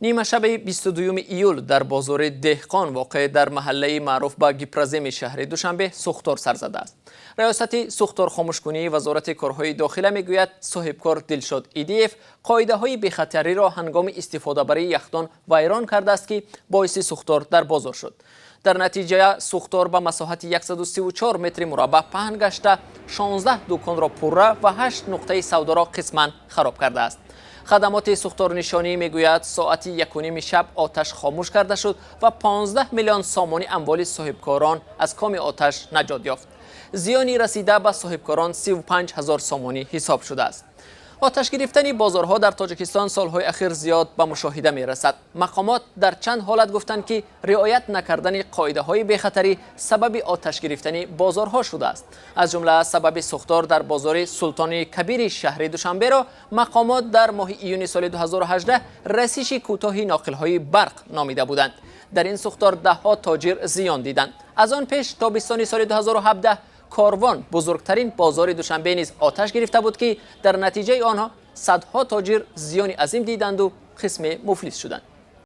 نیمه شب 22 ایول در بازار دهقان واقع در محله معروف به گیپرزیم شهر دوشنبه سوختار سر زده است. ریاست سوختار خاموش‌کنی وزارت کارهای داخله میگوید صاحبکار دلشاد ایدیف قاعده های بی‌خطری را هنگام استفاده برای یخدان ویران کرده است که باعث سوختار در بازار شد. در نتیجه سوختار به مساحت 134 متر مربع پهن گشته 16 دکان را پره و 8 نقطه سودا را قسما خراب کرده است. خدمات سوختار نشانی میگوید ساعت 1:30 شب آتش خاموش کرده شد و 15 میلیون سامانی اموال صاحبکاران از کام آتش نجات یافت. زیانی رسیده به صاحبکاران 35,000 سامانی حساب شده است. آتش گرفتن بازارها در تاجیکستان سالهای اخیر زیاد به مشاهده می رسد. مقامات در چند حالت گفتند که رعایت نکردن قاعده های بی‌خطری سبب آتش گرفتن بازارها شده است. از جمله سبب سوختار در بازار سلطان کبیر شهر دوشنبه را مقامات در ماه ایون سال 2018 رسیش کوتاه ناقل‌های برق نامیده بودند. در این سوختار ده‌ها تاجر زیان دیدند. از آن پیش تابستان سال 2017 کاروان بزرگترین بازار دوشنبه نیز آتش گرفته بود که در نتیجه آنها صدها تاجر زیان عظیم دیدند و قسم مفلس شدند.